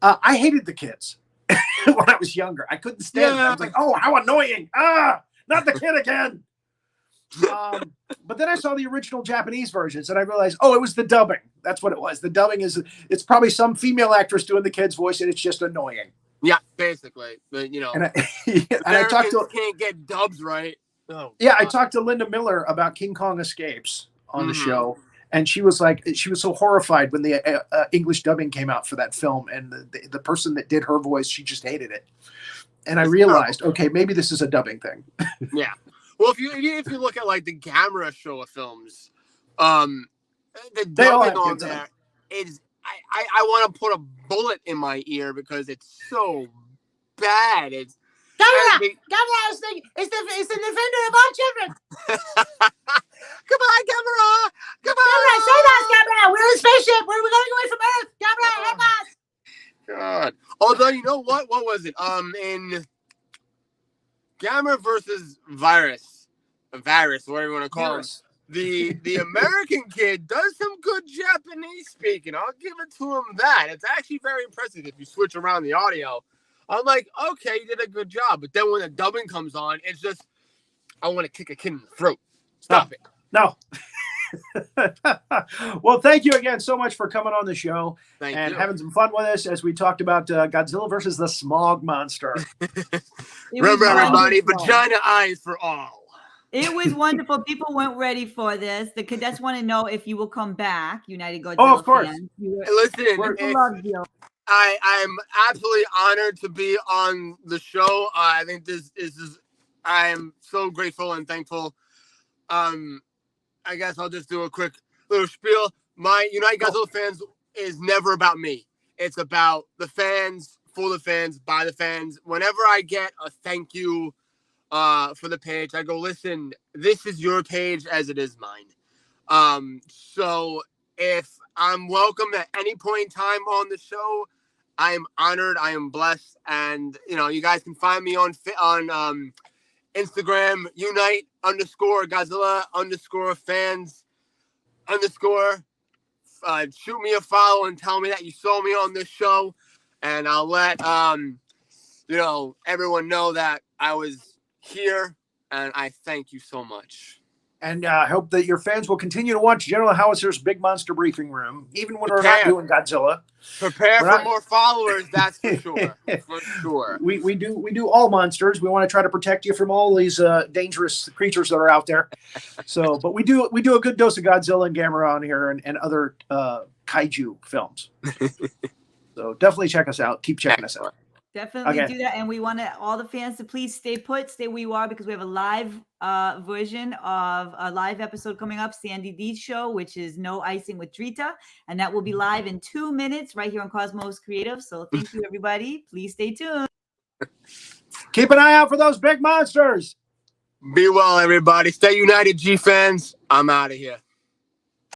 S2: I hated the kids when I was younger. I couldn't stand them. I was like, oh, how annoying. Not the kid again. But then I saw the original Japanese versions and I realized, it was the dubbing. That's what it was. The dubbing it's probably some female actress doing the kid's voice and it's just annoying.
S3: Yeah, basically. But,
S2: and I talked to
S3: can't get dubs right. Oh,
S2: yeah, I talked to Linda Miller about King Kong Escapes on the show. And she was so horrified when the English dubbing came out for that film, and the person that did her voice, she just hated it. And I realized, okay, maybe this is a dubbing thing.
S3: Yeah. Well, if you look at like the camera show of films, the dubbing on there is I want to put a bullet in my ear because it's so bad. It's
S1: Governor, it's the defender of all children.
S3: Come on, Gamera! Come on!
S1: Gamera, save us, Gamera! We're in a spaceship! We're going away from Earth! Gamera, help us!
S3: God. Although, you know what? What was it? In Gamera versus Virus, whatever you want to call him, the American kid does some good Japanese speaking. I'll give it to him that. It's actually very impressive if you switch around the audio. I'm like, okay, you did a good job. But then when the dubbing comes on, it's just, I want to kick a kid in the throat. Stop it.
S2: No. Well, thank you again so much for coming on the show and having some fun with us as we talked about Godzilla versus the Smog Monster.
S3: Remember, everybody, vagina eyes for all.
S1: It was wonderful. People weren't ready for this. The cadets want to know if you will come back, United Godzilla
S2: Oh, of course.
S1: fans.
S3: Listen, I'm absolutely honored to be on the show. I think this is I am so grateful and thankful. I guess I'll just do a quick little spiel. My United Godzilla Fans is never about me. It's about the fans, for the fans, by the fans. Whenever I get a thank you for the page, I go, listen, this is your page as it is mine. So if I'm welcome at any point in time on the show, I am honored. I am blessed. And, you guys can find me on Instagram, Unite_Godzilla_fans_. Shoot me a follow and tell me that you saw me on this show. And I'll let, everyone know that I was here. And I thank you so much.
S2: And I hope that your fans will continue to watch General Howitzer's Big Monster Briefing Room, even when we're not doing Godzilla.
S3: Prepare for more followers, that's for sure. For sure.
S2: We do all monsters. We want to try to protect you from all these dangerous creatures that are out there. So, but we do a good dose of Godzilla and Gamera on here and other kaiju films. So definitely check us out. Keep checking us out.
S1: Definitely do that. And we want all the fans to please stay put, stay where you are, because we have a live version of a live episode coming up, Sandy D's show, which is No Icing with Drita. And that will be live in 2 minutes right here on Cosmos Creative. So thank you, everybody. Please stay tuned.
S2: Keep an eye out for those big monsters.
S3: Be well, everybody. Stay united, G fans. I'm out of here.